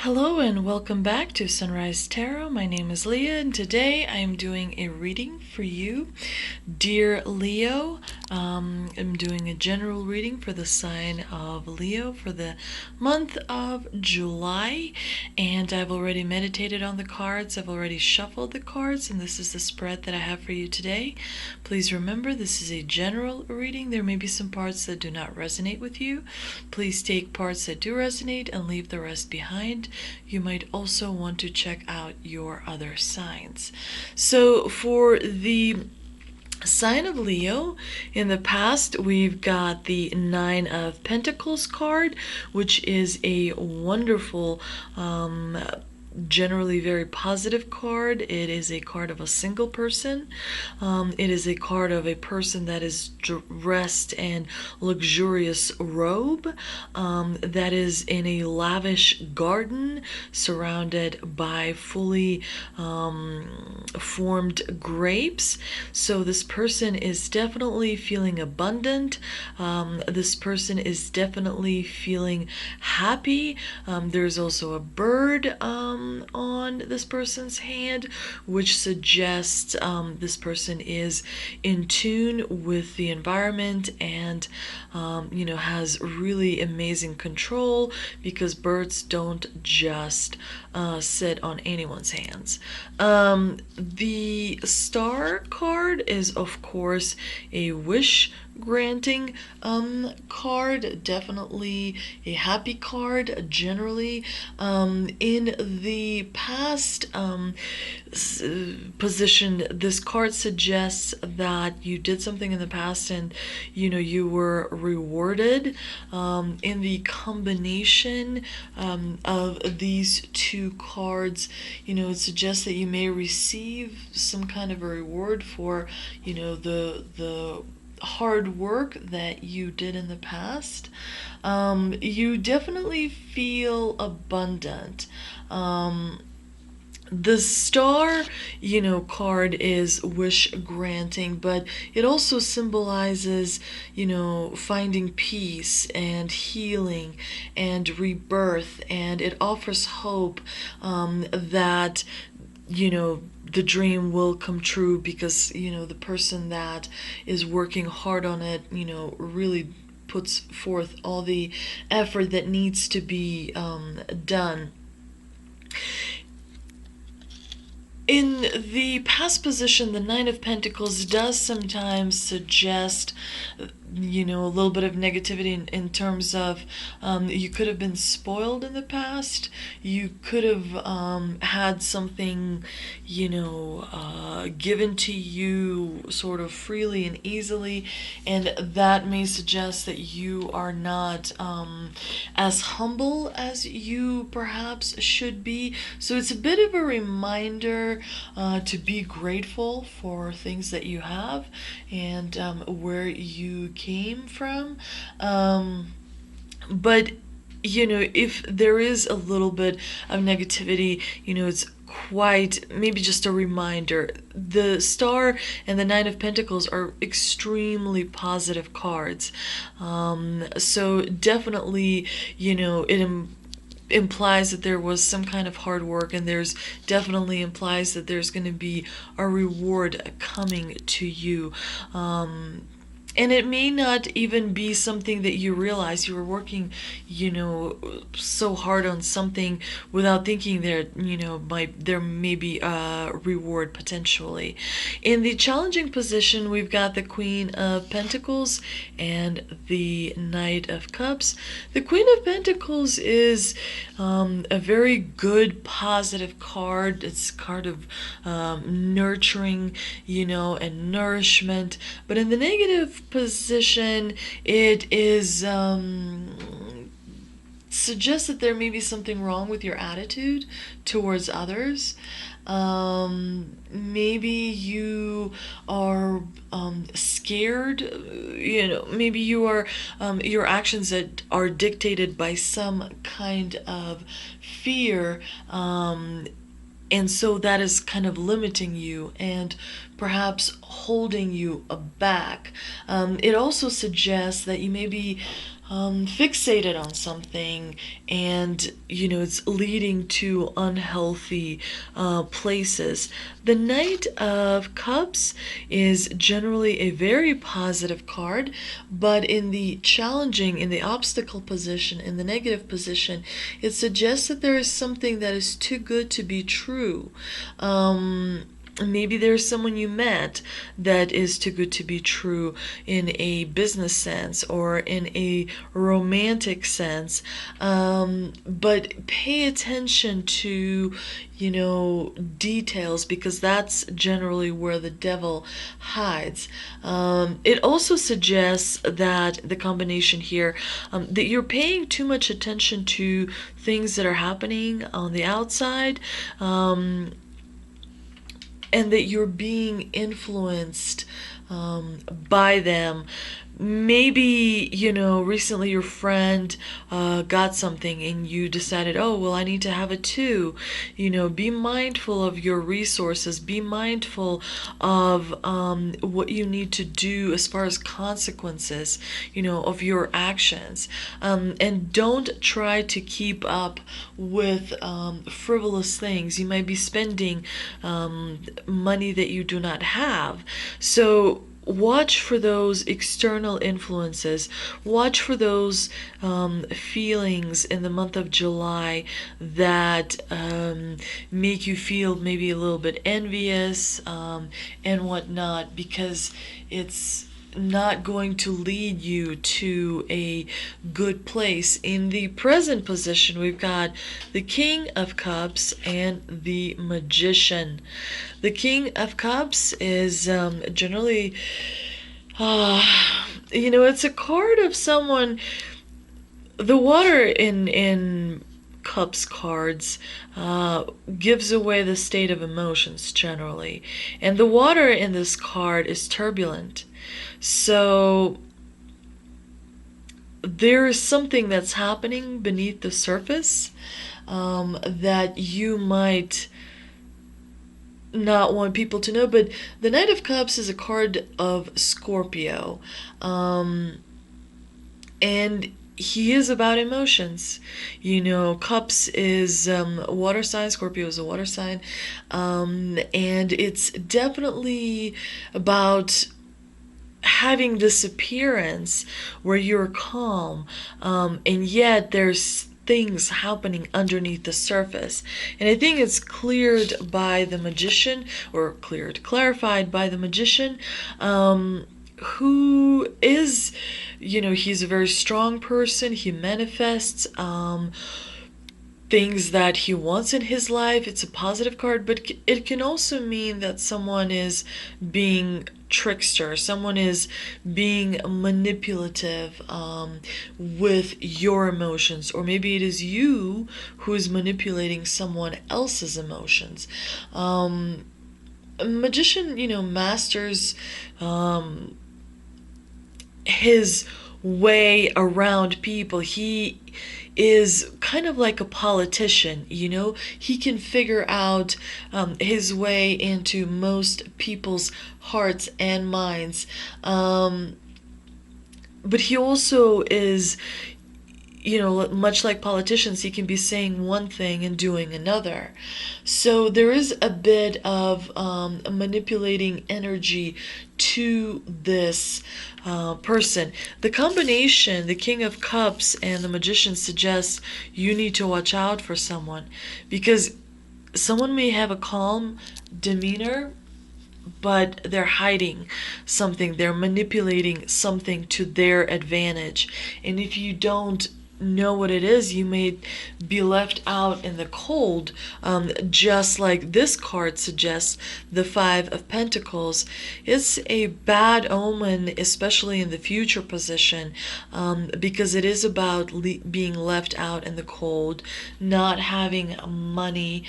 Hello and welcome back to Sunrise Tarot. My name is Leah and today I am doing a reading for you, dear Leo. I'm doing a general reading for the sign of Leo for the month of July, and I've already meditated on the cards. I've already shuffled the cards, and this is the spread that I have for you today. Please remember, this is a general reading. There may be some parts that do not resonate with you. Please take parts that do resonate and leave the rest behind. You might also want to check out your other signs. So for the sign of Leo, in the past we've got the Nine of Pentacles card, which is a wonderful generally very positive card. It is a card of a single person. It is a card of a person that is dressed in luxurious robe, that is in a lavish garden surrounded by fully formed grapes. So this person is definitely feeling abundant. This person is definitely feeling happy. There's also a bird on this person's hand, which suggests this person is in tune with the environment and has really amazing control, because birds don't just sit on anyone's hands. The star card is of course a wish granting card, definitely a happy card generally. In the past position, this card suggests that you did something in the past and you were rewarded. In the combination of these two cards, it suggests that you may receive some kind of a reward for the hard work that you did in the past. You definitely feel abundant. The star, card is wish granting, but it also symbolizes, finding peace and healing and rebirth, and it offers hope that the dream will come true, because the person that is working hard on it really puts forth all the effort that needs to be done. In the past position, the Nine of Pentacles does sometimes suggest a little bit of negativity in terms of you could have been spoiled in the past. You could have had something given to you sort of freely and easily, and that may suggest that you are not as humble as you perhaps should be. So it's a bit of a reminder to be grateful for things that you have and where you came from. But if there is a little bit of negativity, it's quite maybe just a reminder. The Star and the Nine of Pentacles are extremely positive cards. So definitely, it implies that there was some kind of hard work, and there's definitely implies that there's going to be a reward coming to you. And it may not even be something that you realize you were working, so hard on something without thinking there may be a reward potentially. In the challenging position, we've got the Queen of Pentacles and the Knight of Cups. The Queen of Pentacles is a very good, positive card. It's a card of nurturing, and nourishment. But in the negative position, it is suggests that there may be something wrong with your attitude towards others. Maybe you are scared, maybe you are your actions that are dictated by some kind of fear, and so that is kind of limiting you and perhaps holding you back. It also suggests that you may be fixated on something, and it's leading to unhealthy places. The Knight of Cups is generally a very positive card, but in the obstacle position, in the negative position, it suggests that there is something that is too good to be true. Maybe there's someone you met that is too good to be true in a business sense or in a romantic sense. But pay attention to, details, because that's generally where the devil hides. It also suggests that the combination here, that you're paying too much attention to things that are happening on the outside. And that you're being influenced by them. Maybe, recently your friend got something and you decided, oh, well, I need to have it too. Be mindful of your resources. Be mindful of what you need to do as far as consequences, of your actions. And don't try to keep up with frivolous things. You might be spending money that you do not have. So watch for those external influences. Watch for those feelings in the month of July that make you feel maybe a little bit envious and whatnot, because it's not going to lead you to a good place. In the present position, we've got the King of Cups and the Magician. The King of Cups is generally, it's a card of someone. The water in Cups cards gives away the state of emotions generally, and the water in this card is turbulent. So there is something that's happening beneath the surface that you might not want people to know. But the Knight of Cups is a card of Scorpio, and he is about emotions. Cups is a water sign, Scorpio is a water sign, and it's definitely about having this appearance where you're calm, and yet there's things happening underneath the surface. And I think it's cleared by the Magician, or clarified by the Magician, who is, he's a very strong person. He manifests things that he wants in his life. It's a positive card, but it can also mean that someone is being trickster, someone is being manipulative with your emotions, or maybe it is you who is manipulating someone else's emotions. A magician, masters his way around people. He is kind of like a politician, he can figure out his way into most people's hearts and minds, but he also is, much like politicians, he can be saying one thing and doing another. So there is a bit of manipulating energy to this person. The combination, the King of Cups and the Magician, suggests you need to watch out for someone, because someone may have a calm demeanor, but they're hiding something. They're manipulating something to their advantage. And if you don't know what it is, you may be left out in the cold, just like this card suggests, the Five of Pentacles. It's a bad omen, especially in the future position, because it is about being left out in the cold, not having money,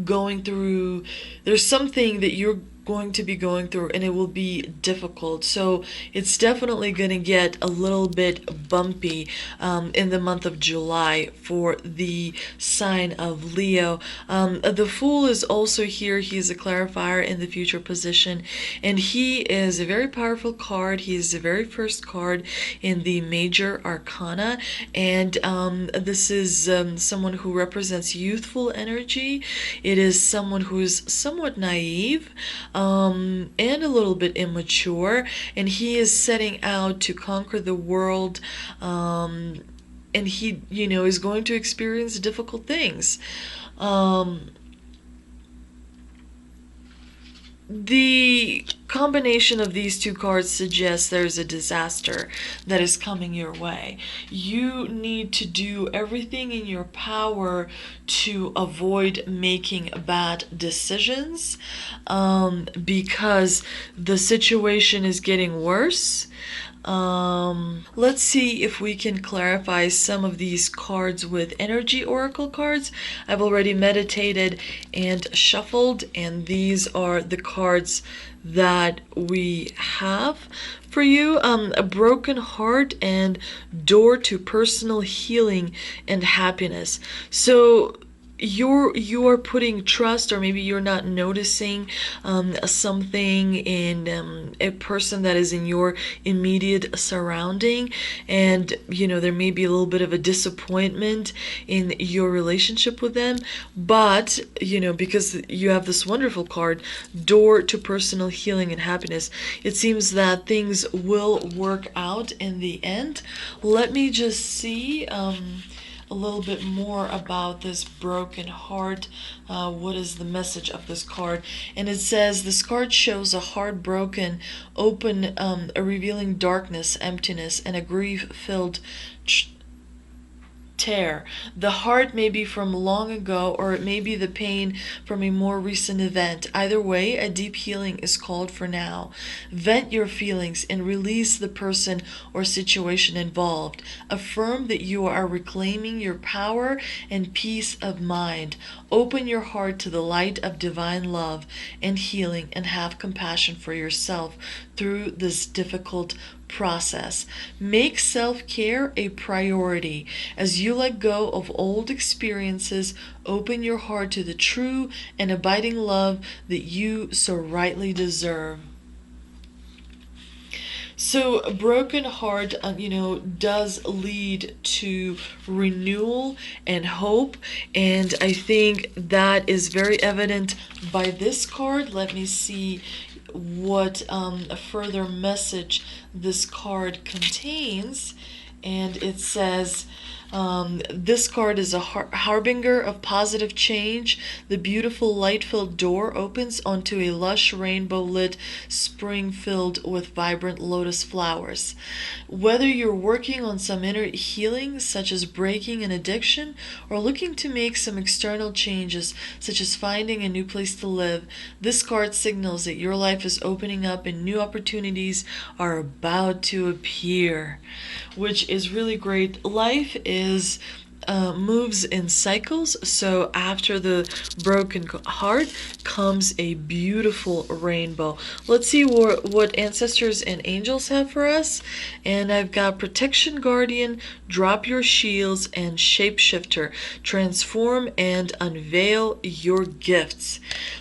going through, there's something that you're going to be going through, and it will be difficult. So it's definitely going to get a little bit bumpy in the month of July for the sign of Leo. The Fool is also here. He's a clarifier in the future position, and he is a very powerful card. He is the very first card in the major arcana, and this is someone who represents youthful energy. It is someone who is somewhat naive and a little bit immature, and he is setting out to conquer the world, and he, is going to experience difficult things. The combination of these two cards suggests there's a disaster that is coming your way. You need to do everything in your power to avoid making bad decisions, because the situation is getting worse. Let's see if we can clarify some of these cards with energy oracle cards. I've already meditated and shuffled, and these are the cards that we have for you. A broken heart and door to personal healing and happiness. So you are putting trust, or maybe you're not noticing something in a person that is in your immediate surrounding, and there may be a little bit of a disappointment in your relationship with them, but because you have this wonderful card, door to personal healing and happiness, it seems that things will work out in the end. Let me just see a little bit more about this broken heart. What is the message of this card? And it says this card shows a heart broken, open, a revealing darkness, emptiness, and a grief-filled tear. The heart may be from long ago, or it may be the pain from a more recent event. Either way, a deep healing is called for now. Vent your feelings and release the person or situation involved. Affirm that you are reclaiming your power and peace of mind. Open your heart to the light of divine love and healing, and have compassion for yourself through this difficult process. Make self-care a priority. As you let go of old experiences, open your heart to the true and abiding love that you so rightly deserve. So a broken heart, does lead to renewal and hope, and I think that is very evident by this card. Let me see what a further message this card contains, and it says, this card is a harbinger of positive change. The beautiful light-filled door opens onto a lush rainbow-lit spring filled with vibrant lotus flowers. Whether you're working on some inner healing, such as breaking an addiction, or looking to make some external changes, such as finding a new place to live, this card signals that your life is opening up and new opportunities are about to appear, which is really great. Life is moves in cycles, so after the broken heart comes a beautiful rainbow. Let's see what ancestors and angels have for us. And I've got protection, guardian, drop your shields, and shapeshifter. Transform and unveil your gifts.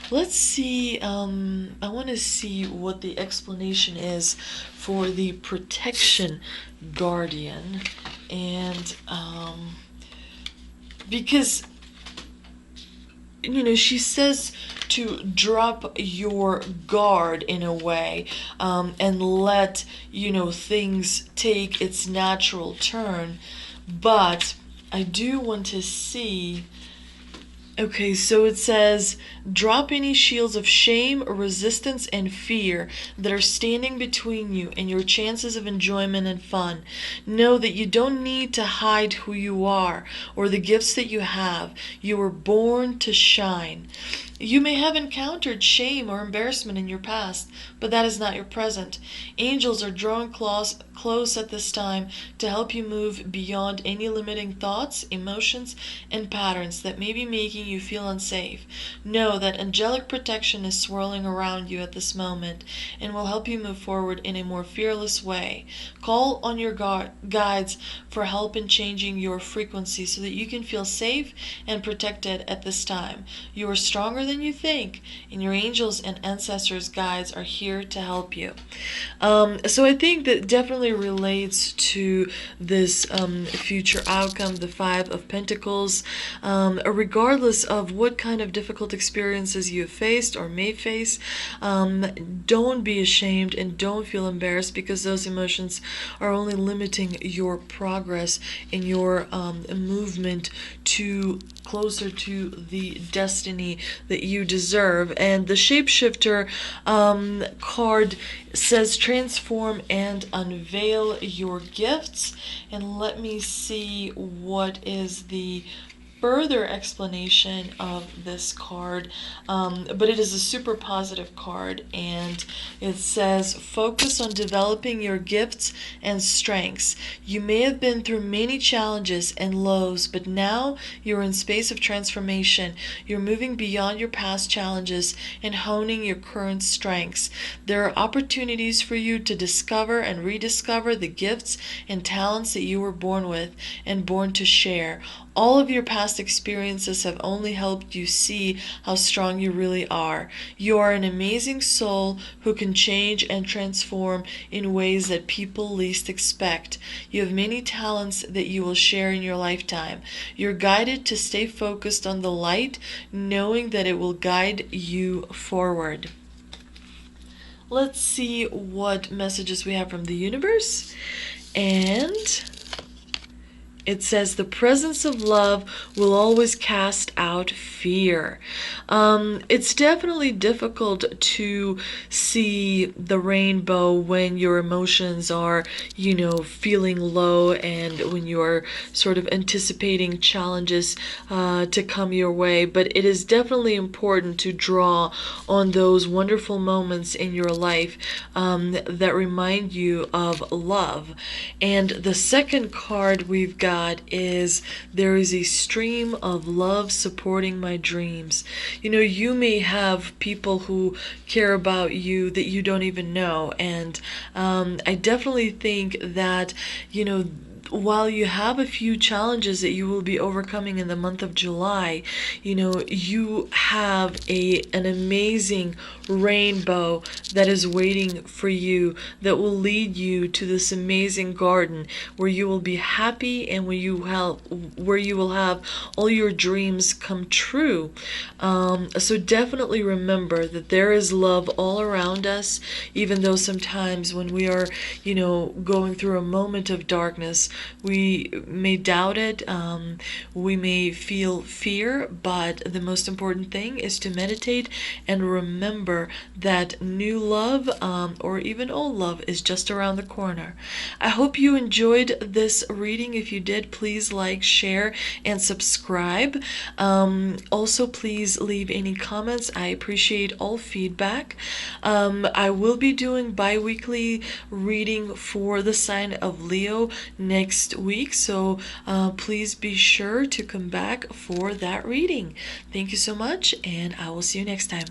Let's see, I want to see what the explanation is for the protection guardian. And because she says to drop your guard in a way, and let things take its natural turn. But I do want to see. Okay, so it says, drop any shields of shame, resistance, and fear that are standing between you and your chances of enjoyment and fun. Know that you don't need to hide who you are or the gifts that you have. You were born to shine. You may have encountered shame or embarrassment in your past, but that is not your present. Angels are drawing close at this time to help you move beyond any limiting thoughts, emotions, and patterns that may be making you feel unsafe. Know that angelic protection is swirling around you at this moment and will help you move forward in a more fearless way. Call on your guides for help in changing your frequency so that you can feel safe and protected at this time. You are stronger than you think, and your angels and ancestors' guides are here to help you. So I think that definitely relates to this future outcome, the Five of Pentacles. Regardless of what kind of difficult experiences you have faced or may face, don't be ashamed and don't feel embarrassed, because those emotions are only limiting your progress in your movement to closer to the destiny that you deserve. And the Shapeshifter card says transform and unveil your gifts. And let me see what is the further explanation of this card, but it is a super positive card, and it says focus on developing your gifts and strengths. You may have been through many challenges and lows, but now you're in space of transformation. You're moving beyond your past challenges and honing your current strengths. There are opportunities for you to discover and rediscover the gifts and talents that you were born with and born to share. All of your past experiences have only helped you see how strong you really are. You are an amazing soul who can change and transform in ways that people least expect. You have many talents that you will share in your lifetime. You're guided to stay focused on the light, knowing that it will guide you forward. Let's see what messages we have from the universe. And it says the presence of love will always cast out fear. It's definitely difficult to see the rainbow when your emotions are, feeling low, and when you are sort of anticipating challenges to come your way. But it is definitely important to draw on those wonderful moments in your life that remind you of love. And the second card we've got is there is a stream of love supporting my dreams. You may have people who care about you that you don't even know, and I definitely think that while you have a few challenges that you will be overcoming in the month of July, you have an amazing rainbow that is waiting for you, that will lead you to this amazing garden where you will be happy and where you will have all your dreams come true. So definitely remember that there is love all around us, even though sometimes when we are, going through a moment of darkness, we may doubt it, we may feel fear, but the most important thing is to meditate and remember that new love, or even old love, is just around the corner. I hope you enjoyed this reading. If you did, please like, share, and subscribe. Also, please leave any comments. I appreciate all feedback. I will be doing bi-weekly reading for the sign of Leo next week, so please be sure to come back for that reading. Thank you so much, and I will see you next time.